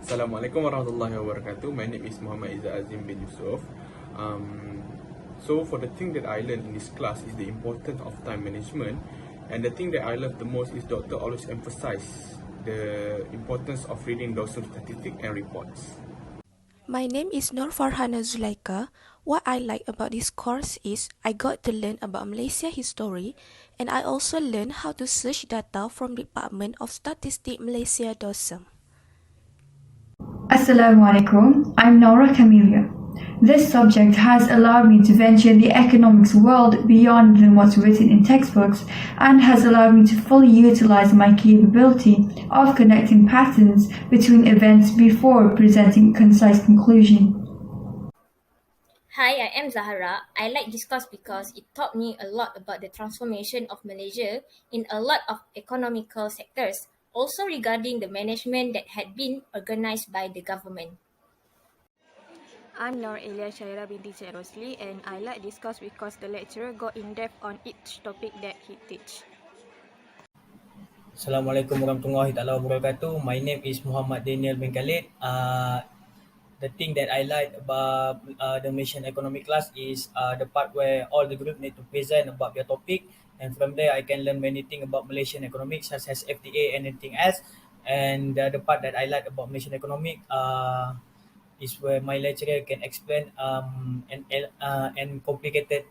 Assalamualaikum warahmatullahi wabarakatuh. My name is Muhammad AZIM bin YUSOFF. So for the thing that I learned in this class is the importance of time management, and the thing that I love the most is Doctor always emphasize the importance of reading those statistics and reports. My name is FARHANA ZULAIKHA. What I like about this course is I got to learn about Malaysia history, and I also learned how to search data from Department of Statistics Malaysia DOSM. Assalamualaikum, I'm KAMILIA. This subject has allowed me to venture the economics world beyond than what's written in textbooks and has allowed me to fully utilize my capability of connecting patterns between events before presenting a concise conclusion. Hi, I am ZAHARA. I like this course because it taught me a lot about the transformation of Malaysia in a lot of economical sectors, also regarding the management that had been organized by the government. I'm ELIYA SHAHIDA BINTI and I like this course because the lecturer go in depth on each topic that he teach. Assalamualaikum warahmatullahi wabarakatuh. My name is Muhammad Daniel bin KHALID. The thing that I like about the Malaysian economic class is the part where all the group need to present about their topic, and from there I can learn many things about Malaysian economics such as FTA and anything else. And the part that I like about Malaysian economic is where my lecturer can explain an complicated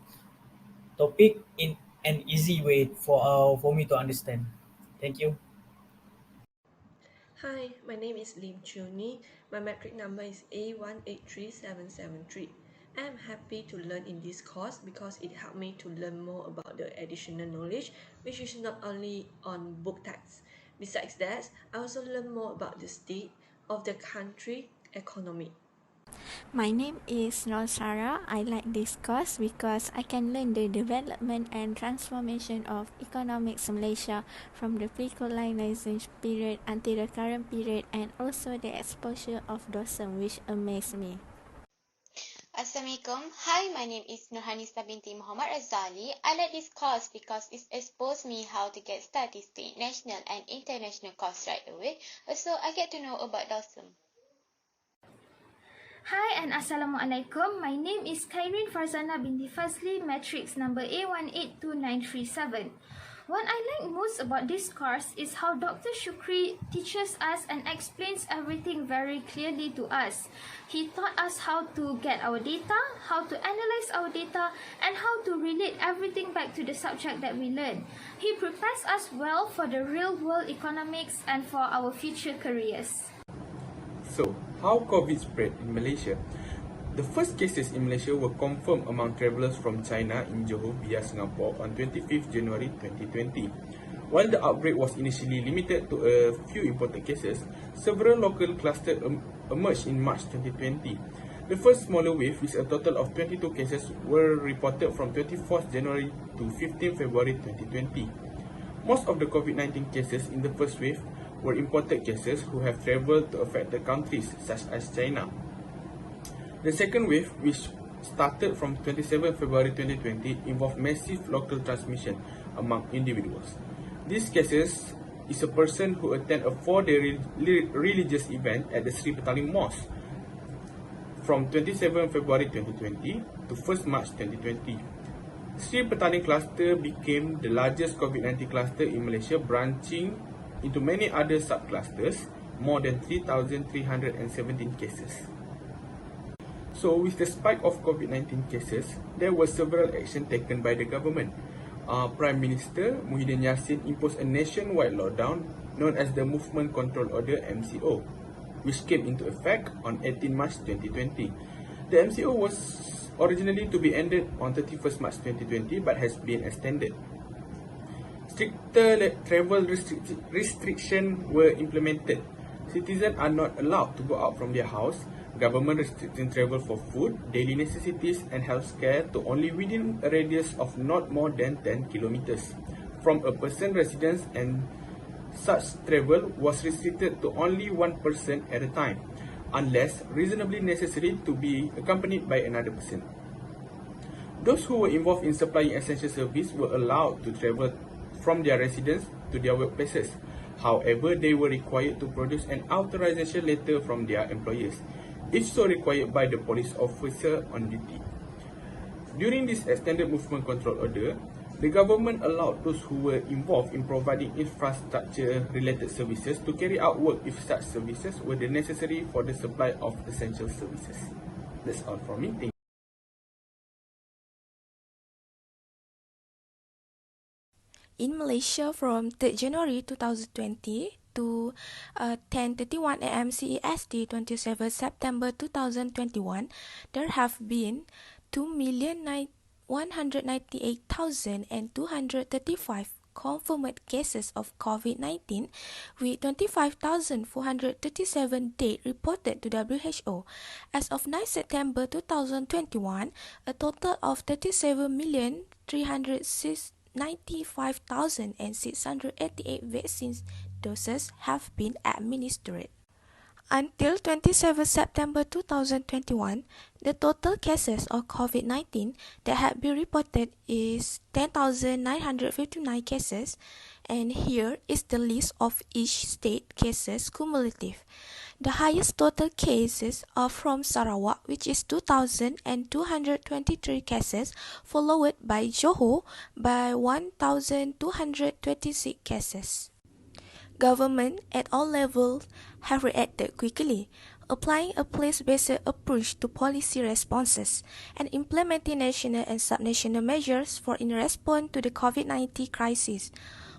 topic in an easy way for me to understand. Thank you. Hi, my name is Lim Chuni. My metric number is A183773. I am happy to learn in this course because it helped me to learn more about the additional knowledge, which is not only on book text. Besides that, I also learn more about the state of the country economy. My name is Sarah. I like this course because I can learn the development and transformation of economics Malaysia from the pre-colonization period until the current period, and also the exposure of DOSM, which amazed me. Assalamualaikum. Hi, my name is Nurhanisa binti Muhammad Razali. I like this course because it exposed me how to get statistics, national and international course right away. Also, I get to know about DOSM. Hi and Assalamualaikum. My name is KHAYRIN FARZANA binti FAZLI, matrix number A182937. What I like most about this course is how Dr. Shukri teaches us and explains everything very clearly to us. He taught us how to get our data, how to analyze our data, and how to relate everything back to the subject that we learn. He prepares us well for the real-world economics and for our future careers. So, how COVID spread in Malaysia? The first cases in Malaysia were confirmed among travellers from China in Johor via Singapore on 25th January 2020. While the outbreak was initially limited to a few imported cases, several local clusters emerged in March 2020. The first smaller wave, with a total of 22 cases, were reported from 24th January to 15th February 2020. Most of the COVID-19 cases in the first wave were imported cases who have travelled to affected countries such as China. The second wave, which started from 27 February 2020, involved massive local transmission among individuals. These cases is a person who attend a 4-day religious event at the Sri Petaling Mosque from 27 February 2020 to 1st March 2020. Sri Petaling cluster became the largest COVID-19 cluster in Malaysia, branching into many other subclusters, more than 3,317 cases. So, with the spike of COVID-19 cases, there were several actions taken by the government. Prime Minister Muhyiddin Yassin imposed a nationwide lockdown known as the Movement Control Order (MCO), which came into effect on 18 March 2020. The MCO was originally to be ended on 31st March 2020 but has been extended. Stricter travel restrictions were implemented. Citizens are not allowed to go out from their house. Government restricting travel for food, daily necessities and healthcare to only within a radius of not more than 10 kilometers from a person's residence, and such travel was restricted to only one person at a time, unless reasonably necessary to be accompanied by another person. Those who were involved in supplying essential service were allowed to travel from their residence to their workplaces. However, they were required to produce an authorization letter from their employers, if so required by the police officer on duty. During this extended movement control order, the government allowed those who were involved in providing infrastructure-related services to carry out work if such services were necessary for the supply of essential services. That's all from me. Thank you. In Malaysia from 3rd January 2020 to 10:31 AM CEST 27 September 2021, there have been 2,198,235 confirmed cases of COVID-19 with 25,437 dead reported to WHO. As of 9 September 2021, a total of 37,395,688 vaccine doses have been administered. Until 27 September 2021, the total cases of COVID-19 that had been reported is 10,959 cases, and here is the list of each state cases cumulative. The highest total cases are from Sarawak, which is 2,223 cases, followed by Johor by 1,226 cases. Government at all levels have reacted quickly, applying a place-based approach to policy responses and implementing national and subnational measures in response to the COVID-19 crisis.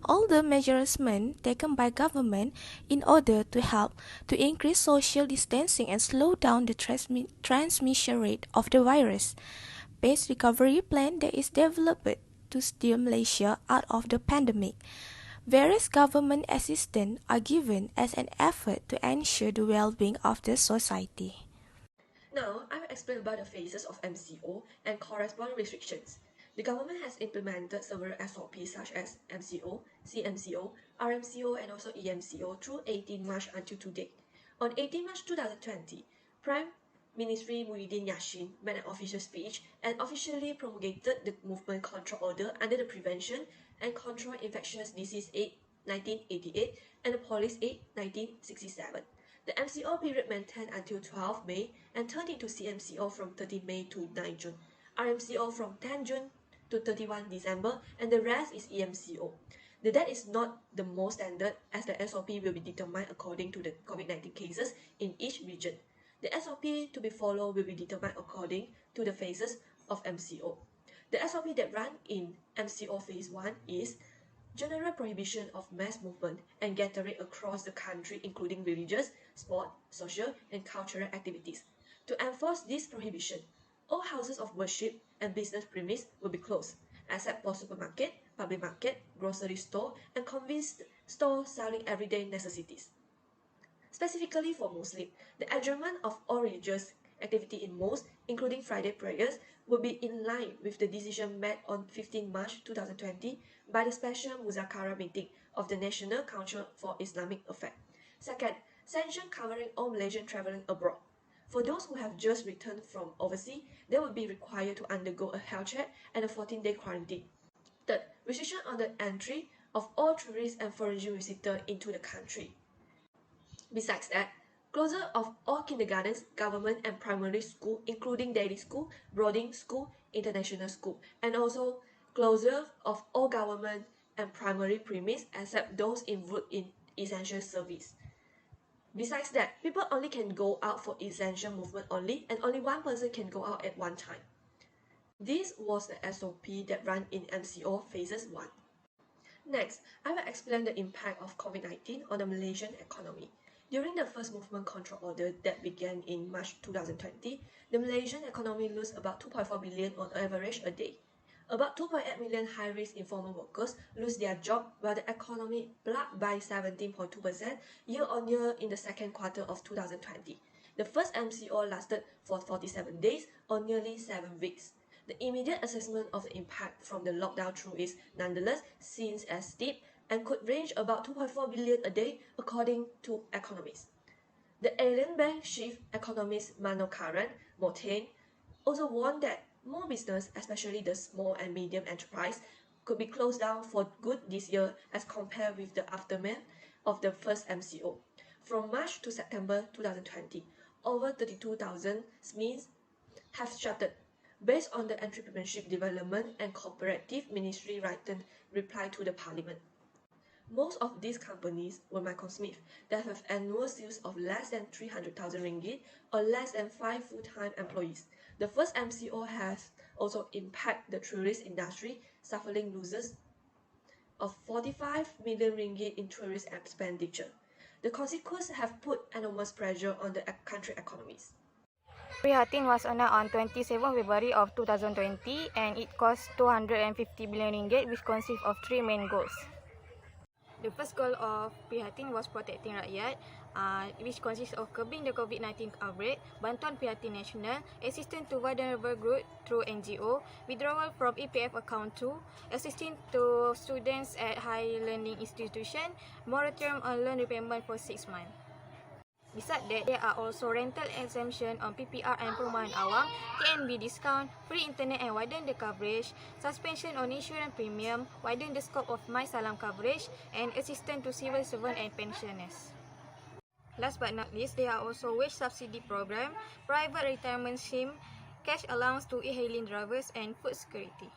All the measures taken by government in order to help to increase social distancing and slow down the transmission rate of the virus. Based recovery plan that is developed to steer Malaysia out of the pandemic. Various government assistance are given as an effort to ensure the well-being of the society. Now, I will explain about the phases of MCO and corresponding restrictions. The government has implemented several SOPs such as MCO, CMCO, RMCO, and also EMCO through 18 March until today. On 18 March 2020, Prime Minister Muhyiddin Yassin made an official speech and officially promulgated the Movement Control Order under the Prevention and Control Infectious Disease Act 1988 and the Police Act 1967. The MCO period maintained until 12 May and turned into CMCO from 30 May to 9 June, RMCO from 10 June to 31 December, and the rest is EMCO. The date is not the most standard as the SOP will be determined according to the COVID-19 cases in each region. The SOP to be followed will be determined according to the phases of MCO. The SOP that run in MCO Phase 1 is general prohibition of mass movement and gathering across the country including religious, sport, social and cultural activities. To enforce this prohibition, all houses of worship and business premises will be closed, except for supermarket, public market, grocery store and convenience store selling everyday necessities. Specifically for Muslims, the adjournment of all religious activity in mosques, including Friday prayers, will be in line with the decision made on 15 March 2020 by the Special Muzakara meeting of the National Council for Islamic Affairs. Second, sanction covering all Malaysian travelling abroad. For those who have just returned from overseas, they will be required to undergo a health check and a 14-day quarantine. Third, restriction on the entry of all tourists and foreign visitors into the country. Besides that, closure of all kindergartens, government and primary school, including daily school, boarding school, international school, and also closure of all government and primary premises except those involved in essential service. Besides that, people only can go out for essential movement only, and only one person can go out at one time. This was the SOP that ran in MCO Phases 1. Next, I will explain the impact of COVID-19 on the Malaysian economy. During the first movement control order that began in March 2020, the Malaysian economy lost about 2.4 billion on average a day. About 2.8 million high-risk informal workers lose their job, while the economy plugged by 17.2% year-on-year in the second quarter of 2020. The first MCO lasted for 47 days or nearly 7 weeks. The immediate assessment of the impact from the lockdown through is nonetheless seen as steep and could range about 2.4 billion a day according to economists. The Alien Bank chief economist Mano Karan Mohd also warned that more business, especially the small and medium enterprise, could be closed down for good this year as compared with the aftermath of the first MCO. From March to September 2020, over 32,000 SMEs have started. Based on the Entrepreneurship Development and Cooperative Ministry written reply to the Parliament. Most of these companies were micro-SMEs that have annual sales of less than 300,000 ringgit or less than 5 full-time employees. The first MCO has also impacted the tourist industry, suffering losses of 45 million ringgit in tourist expenditure. The consequences have put enormous pressure on the country economies. Prihatin was announced on 27 February of 2020 and it cost 250 billion ringgit, which consists of three main goals. The first goal of Prihatin was protecting rakyat, which consists of curbing the COVID-19 outbreak, bantuan Prihatin Nasional, assistance to vulnerable group through NGO, withdrawal from EPF account 2, assisting to students at higher learning institution, moratorium on loan repayment for 6 months. Besides that, there are also rental exemption on PPR and perumahan awam, TNB discount, free internet and widen the coverage, suspension on insurance premium, widen the scope of My Salam coverage, and assistance to civil servant and pensioners. Last but not least, there are also wage subsidy program, private retirement scheme, cash allowance to e-hailing drivers, and food security.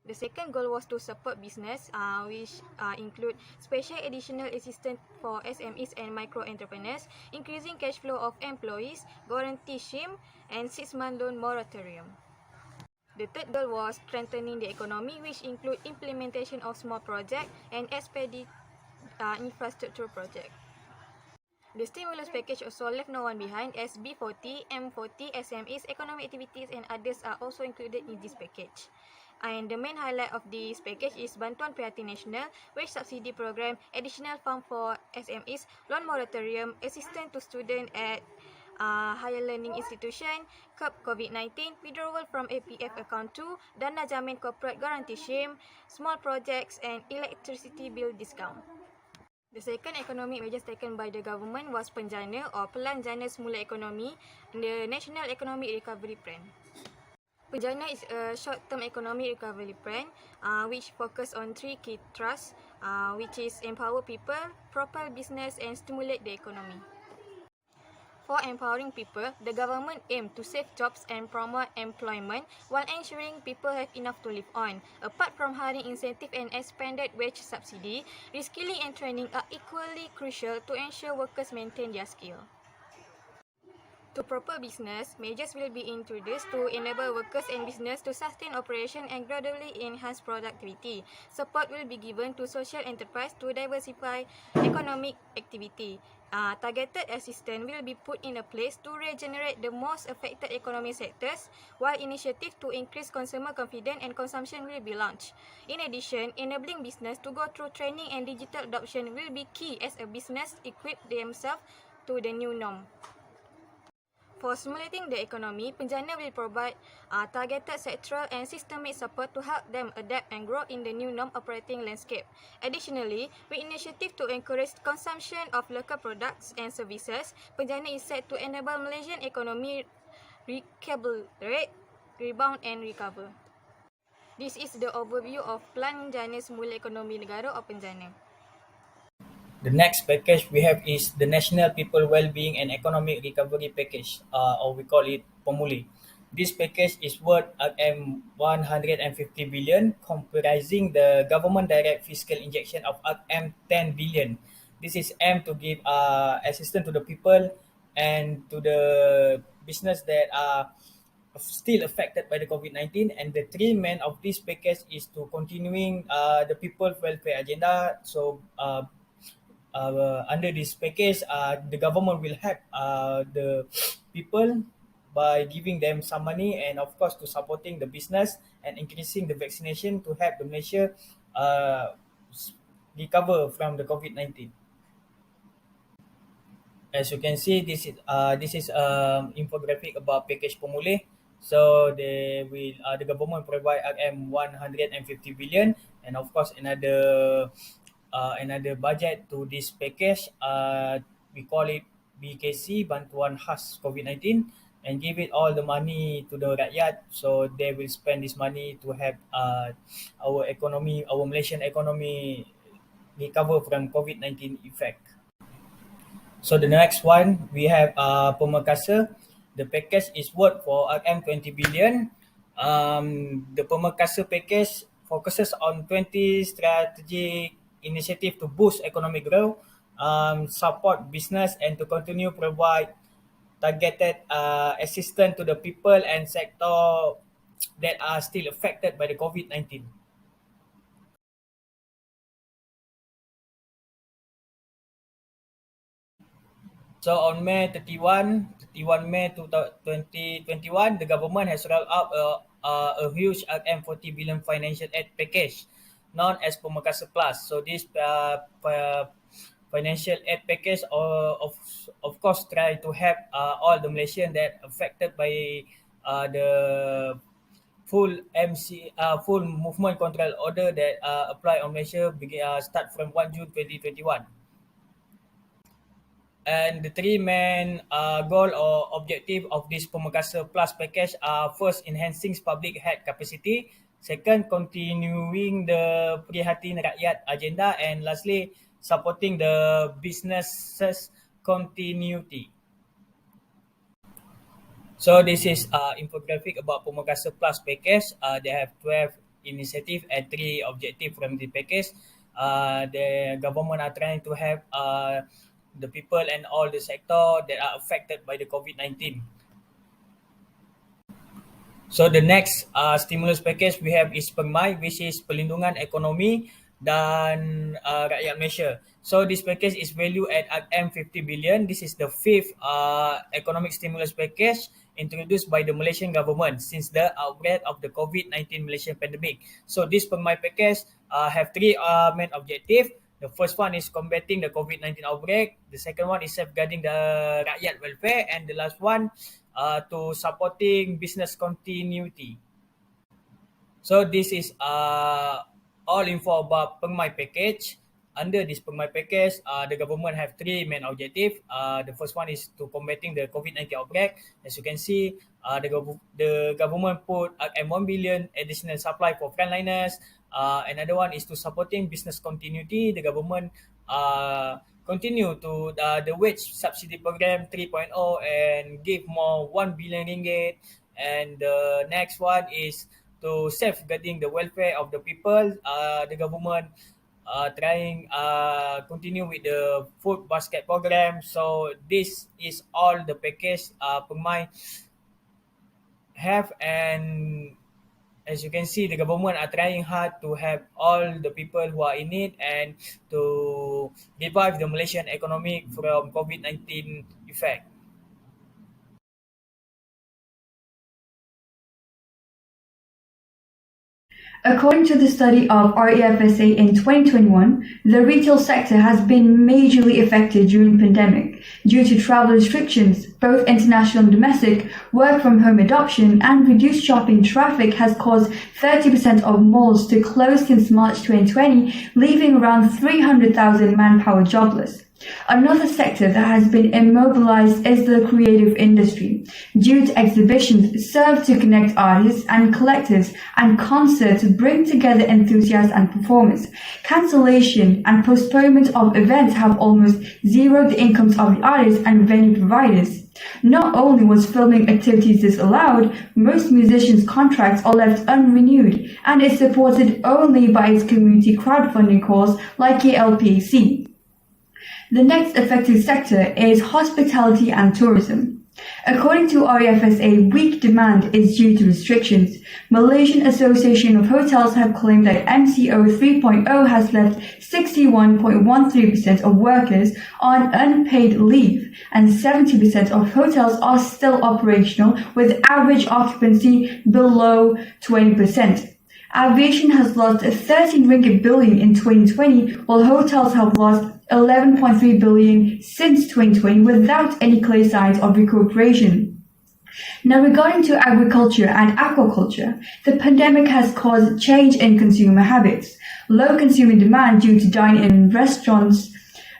The second goal was to support business, which include special additional assistance for SMEs and micro entrepreneurs, increasing cash flow of employees, guarantee scheme, and 6-month loan moratorium. The third goal was strengthening the economy, which include implementation of small project and expedite infrastructure project. The stimulus package also left no one behind, as B40, M40, SMEs, economic activities, and others are also included in this package. And the main highlight of this package is Bantuan Prihatin Nasional, wage subsidy program, additional fund for SMEs, loan moratorium, assistance to students at higher learning institution, curb COVID-19, withdrawal from APF account 2, Dana Jamin corporate guarantee scheme, small projects, and electricity bill discount. The second economic measures taken by the government was Penjana or Pelan Jana Semula Ekonomi, the National Economic Recovery Plan. Penjana is a short-term economic recovery plan which focus on three key thrusts, which is empower people, propel business, and stimulate the economy. For empowering people, the government aims to save jobs and promote employment while ensuring people have enough to live on. Apart from hiring incentive and expanded wage subsidy, reskilling and training are equally crucial to ensure workers maintain their skill. To propel business, measures will be introduced to enable workers and business to sustain operation and gradually enhance productivity. Support will be given to social enterprise to diversify economic activity. Targeted assistance will be put in place to regenerate the most affected economic sectors, while initiatives to increase consumer confidence and consumption will be launched. In addition, enabling business to go through training and digital adoption will be key as a business equip themselves to the new norm. For stimulating the economy, Penjana will provide targeted sectoral and systemic support to help them adapt and grow in the new norm operating landscape. Additionally, with initiative to encourage consumption of local products and services, Penjana is set to enable Malaysian economy recalibrate, rebound and recover. This is the overview of Plan Jana Semula Ekonomi Negara or Penjana. The next package we have is the National People Wellbeing and Economic Recovery Package, or we call it PEMULI. This package is worth 150 billion, comprising the government direct fiscal injection of 10 billion. This is aimed to give assistance to the people and to the business that are still affected by the COVID-19, and the three main of this package is to continuing the people's welfare agenda. So under this package, the government will help the people by giving them some money, and of course to supporting the business and increasing the vaccination to help the Malaysia recover from the COVID-19. As you can see, this is infographic about package PEMULI. So they will the government provide 150 billion, and of course another budget to this package. We call it BKC, Bantuan Khas COVID-19, and give it all the money to the rakyat. So they will spend this money to help our economy, our Malaysian economy recover from COVID-19 effect. So the next one, we have Pemerkasa. The package is worth for RM20 billion. The Pemerkasa package focuses on 20 strategic initiatives to boost economic growth, support business, and to continue provide targeted assistance to the people and sector that are still affected by the COVID-19. So on May 31 May 2021, the government has rolled out a huge RM40 billion financial aid package known as Pemerkasa Plus. So this financial aid package of course try to help all the Malaysians that affected by the full movement control order that apply on Malaysia start from 1 June 2021. And the three main goal or objective of this Pemerkasa Plus package are: first, enhancing public health capacity; second, continuing the Prihatin Rakyat agenda; and lastly, supporting the businesses continuity. So this is infographic about Pemerkasa Plus package. They have 12 initiatives and 3 objectives from the package. The government are trying to help the people and all the sector that are affected by the COVID-19. So the next stimulus package we have is PERMAI, which is Perlindungan Ekonomi dan Rakyat Malaysia. So this package is valued at RM50 billion. This is the 5th economic stimulus package introduced by the Malaysian government since the outbreak of the COVID-19 Malaysian pandemic. So this PERMAI package have 3 main objectives. The first one is combating the COVID-19 outbreak. The second one is safeguarding the rakyat welfare. And the last one to supporting business continuity. So this is all info about PERMAI package. Under this PERMAI package, the government have 3 main objectives. The first one is to combating the COVID-19 outbreak. As you can see, the government put M1 billion additional supply for frontliners. Another one is to supporting business continuity. The government continue to the wage subsidy program 3.0 and give more 1 billion ringgit. And the next one is to safeguarding the welfare of the people. The government trying continue with the food basket program. So this is all the package PERMAI have, and as you can see, the government are trying hard to help all the people who are in need and to revive the Malaysian economy from COVID-19 effect. According to the study of REFSA in 2021, the retail sector has been majorly affected during the pandemic due to travel restrictions. Both international and domestic work from home adoption and reduced shopping traffic has caused 30% of malls to close since March 2020, leaving around 300,000 manpower jobless. Another sector that has been immobilized is the creative industry, due to exhibitions serve to connect artists and collectives, and concerts bring together enthusiasts and performers. Cancellation and postponement of events have almost zeroed the incomes of the artists and venue providers. Not only was filming activities disallowed, most musicians' contracts are left unrenewed and is supported only by its community crowdfunding calls like KLPC. The next affected sector is hospitality and tourism. According to REFSA, weak demand is due to restrictions. Malaysian Association of Hotels have claimed that MCO 3.0 has left 61.13% of workers on unpaid leave, and 70% of hotels are still operational with average occupancy below 20%. Aviation has lost 13 ringgit billion in 2020, while hotels have lost 11.3 billion since 2020 without any clear signs of recuperation. Now, regarding to agriculture and aquaculture, the pandemic has caused change in consumer habits. Low consumer demand due to dine-in restaurants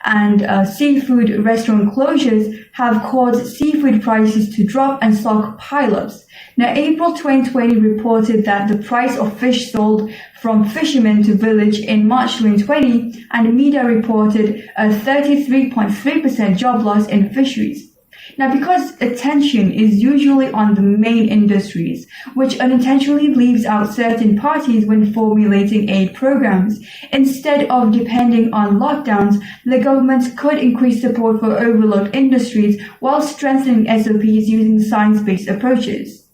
and seafood restaurant closures have caused seafood prices to drop and stock pileups. Now, April 2020 reported that the price of fish sold from fishermen to village in March 2020, and the media reported a 33.3% job loss in fisheries. Now, because attention is usually on the main industries, which unintentionally leaves out certain parties when formulating aid programs, instead of depending on lockdowns, the government could increase support for overlooked industries while strengthening SOPs using science-based approaches.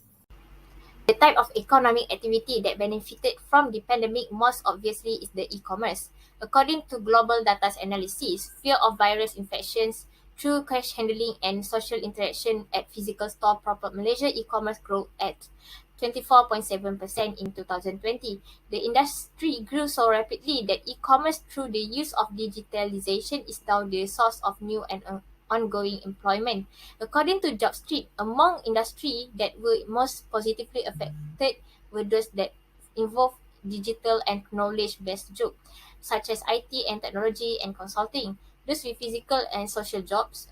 The type of economic activity that benefited from the pandemic most obviously is the e-commerce. According to global data analysis, fear of virus infections through cash handling and social interaction at physical store propelled Malaysia e-commerce growth at 24.7% in 2020. The industry grew so rapidly that e-commerce through the use of digitalization is now the source of new and ongoing employment. According to JobStreet, among industries that were most positively affected were those that involve digital and knowledge-based jobs, such as IT and technology and consulting. Those with physical and social jobs,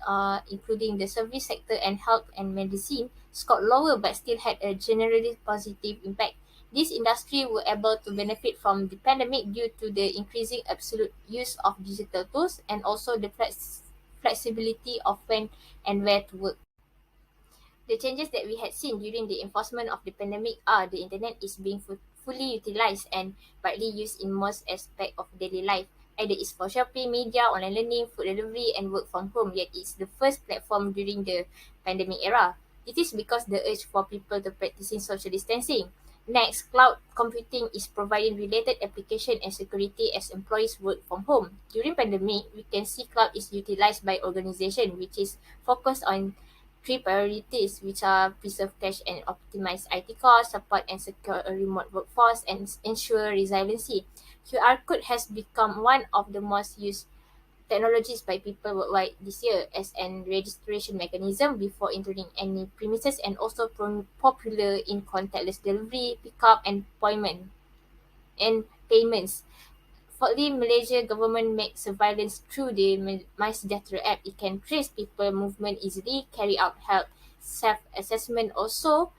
including the service sector and health and medicine, scored lower but still had a generally positive impact. These industries were able to benefit from the pandemic due to the increasing absolute use of digital tools and also the flexibility of when and where to work. The changes that we had seen during the enforcement of the pandemic are the internet is being fully utilized and widely used in most aspects of daily life. Either it's for shopping, media, online learning, food delivery, and work from home, yet it's the first platform during the pandemic era. It is because the urge for people to practicing social distancing. Next, cloud computing is providing related application and security as employees work from home. During pandemic, we can see cloud is utilized by organization which is focused on three priorities, which are preserve cash and optimize IT costs, support and secure a remote workforce, and ensure resiliency. QR code has become one of the most used technologies by people worldwide this year as an registration mechanism before entering any premises and also popular in contactless delivery, pickup and appointment and payments. Fourthly, Malaysia government makes surveillance through the MySejahtera app. It can trace people movement easily, carry out health self-assessment, also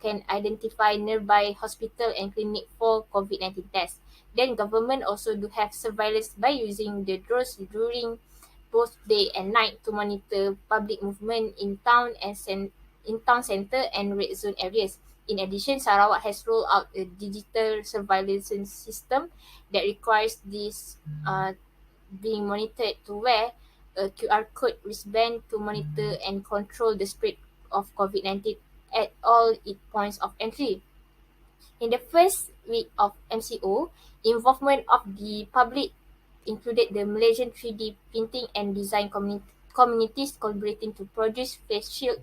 can identify nearby hospital and clinic for COVID-19 tests. Then government also do have surveillance by using the drones during both day and night to monitor public movement in town and in town centre and red zone areas. In addition, Sarawak has rolled out a digital surveillance system that requires this being monitored to wear a QR code wristband to monitor and control the spread of COVID-19 at all its points of entry. In the first week of MCO, involvement of the public included the Malaysian 3D printing and design communities collaborating to produce face shield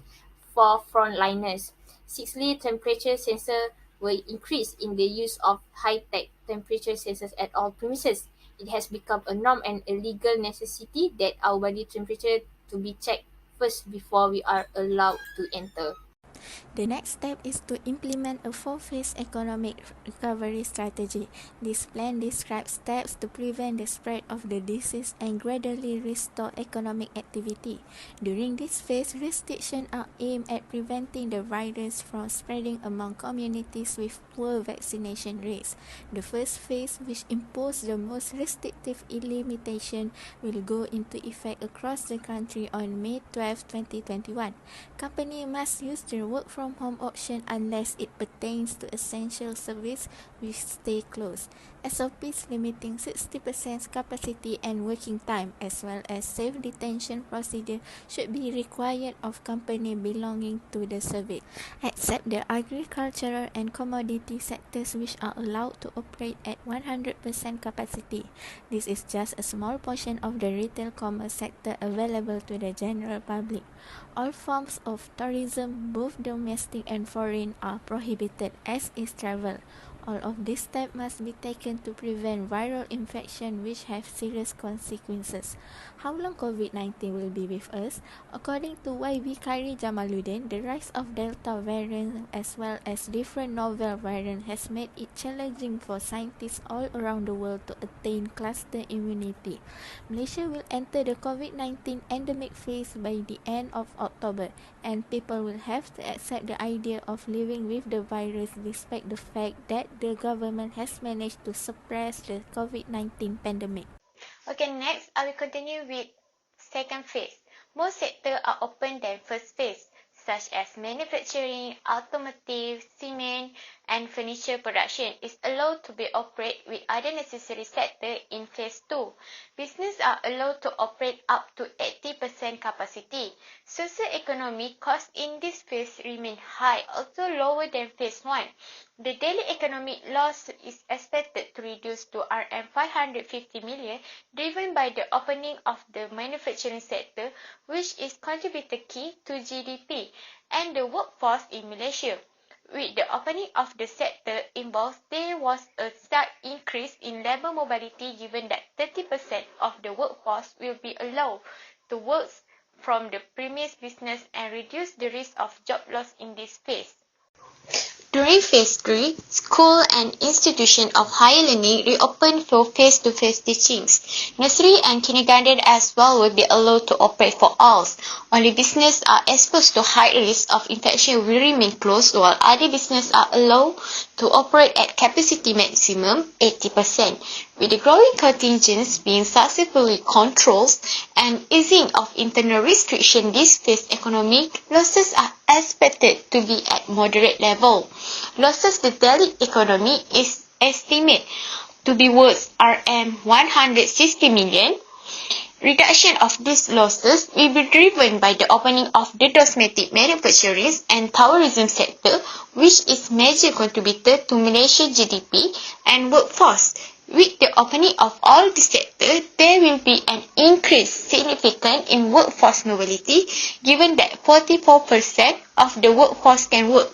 for frontliners. Sixthly, temperature sensors were increased in the use of high-tech temperature sensors at all premises. It has become a norm and a legal necessity that our body temperature to be checked first before we are allowed to enter. The next step is to implement a four-phase economic recovery strategy. This plan describes steps to prevent the spread of the disease and gradually restore economic activity. During this phase, restrictions are aimed at preventing the virus from spreading among communities with poor vaccination rates. The first phase, which imposed the most restrictive limitation, will go into effect across the country on May 12, 2021. Companies must use the work from home option unless it pertains to essential service which stay closed. SOPs limiting 60% capacity and working time as well as safe detention procedure should be required of company belonging to the service, except the agricultural and commodity sectors which are allowed to operate at 100% capacity. This is just a small portion of the retail commerce sector available to the general public. All forms of tourism, both domestic and foreign, are prohibited, as is travel. All of these steps must be taken to prevent viral infection which have serious consequences. How long COVID-19 will be with us? According to YB Khairi Jamaluddin, the rise of Delta variant as well as different novel variants has made it challenging for scientists all around the world to attain cluster immunity. Malaysia will enter the COVID-19 endemic phase by the end of October, and people will have to accept the idea of living with the virus despite the fact that the government has managed to suppress the COVID-19 pandemic. Okay, next I will continue with second phase. Most sectors are open than first phase, such as manufacturing, automotive, cement, and furniture production is allowed to be operated with other necessary sectors in phase 2. Business are allowed to operate up to 80% capacity. Socio-economic costs in this phase remain high, although lower than phase 1. The daily economic loss is expected to reduce to RM550 million, driven by the opening of the manufacturing sector, which is contributor key to GDP, and the workforce in Malaysia. With the opening of the sector involved, there was a sharp increase in labour mobility given that 30% of the workforce will be allowed to work from the premise business and reduce the risk of job loss in this phase. During phase 3, school and institutions of higher learning reopen for face-to-face teachings. Nursery and kindergarten as well will be allowed to operate for all. Only businesses are exposed to high risk of infection will remain closed, while other businesses are allowed to operate at capacity maximum 80%. With the growing contingents being successfully controlled and easing of internal restriction, this phase economic losses are expected to be at moderate level. Losses to the daily economy is estimated to be worth RM160 million. Reduction of these losses will be driven by the opening of the domestic manufacturing and tourism sector, which is major contributor to Malaysia's GDP and workforce. With the opening of all the sectors, there will be an increase significant in workforce mobility, given that 44% of the workforce can work.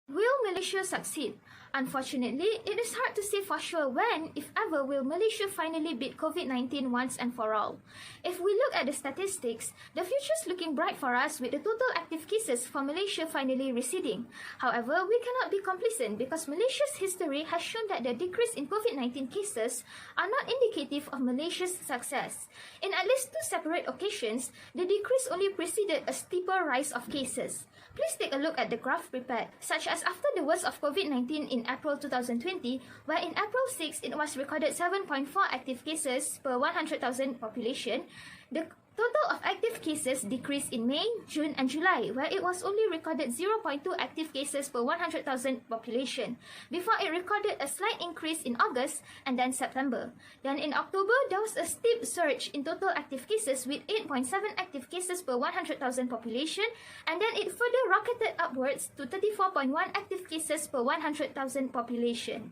Will Malaysia succeed? Unfortunately, it is hard to say for sure when, if ever, will Malaysia finally beat COVID-19 once and for all. If we look at the statistics, the future is looking bright for us with the total active cases for Malaysia finally receding. However, we cannot be complacent because Malaysia's history has shown that the decrease in COVID-19 cases are not indicative of Malaysia's success. In at least 2 separate occasions, the decrease only preceded a steeper rise of cases. Please take a look at the graph prepared, such as after the worst of COVID-19 in April 2020, where in April 6 it was recorded 7.4 active cases per 100,000 population. The total of active cases decreased in May, June, and July, where it was only recorded 0.2 active cases per 100,000 population, before it recorded a slight increase in August and then September. Then in October, there was a steep surge in total active cases with 8.7 active cases per 100,000 population, and then it further rocketed upwards to 34.1 active cases per 100,000 population.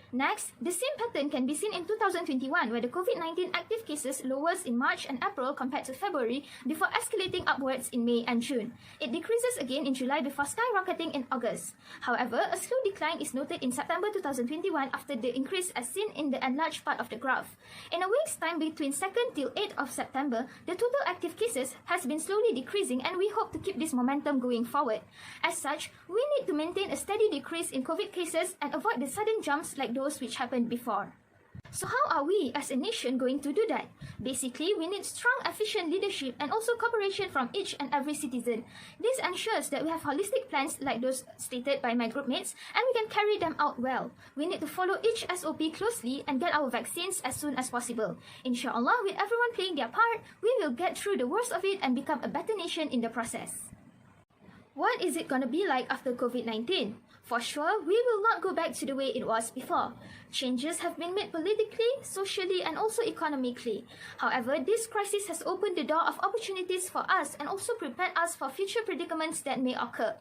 Next, the same pattern can be seen in 2021, where the COVID-19 active cases lowers in March and April compared to February before escalating upwards in May and June. It decreases again in July before skyrocketing in August. However, a slow decline is noted in September 2021 after the increase as seen in the enlarged part of the graph. In a week's time between 2nd till 8th of September, the total active cases has been slowly decreasing, and we hope to keep this momentum going forward. As such, we need to maintain a steady decrease in COVID cases and avoid the sudden jumps like those which happened before. So how are we as a nation going to do that? Basically, we need strong, efficient leadership and also cooperation from each and every citizen. This ensures that we have holistic plans like those stated by my group mates, and we can carry them out well. We need to follow each SOP closely and get our vaccines as soon as possible. Inshallah, with everyone playing their part, we will get through the worst of it and become a better nation in the process. What is it going to be like after COVID-19? For sure, we will not go back to the way it was before. Changes have been made politically, socially, and also economically. However, this crisis has opened the door of opportunities for us and also prepared us for future predicaments that may occur.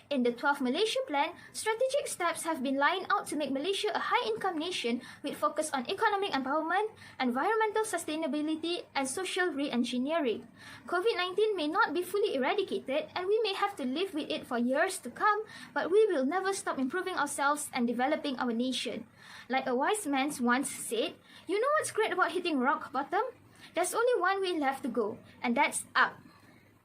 In the 12th Malaysia Plan, strategic steps have been lined out to make Malaysia a high-income nation with focus on economic empowerment, environmental sustainability, and social re-engineering. COVID-19 may not be fully eradicated, and we may have to live with it for years to come, but we will never stop improving ourselves and developing our nation. Like a wise man once said, you know what's great about hitting rock bottom? There's only one way left to go, and that's up.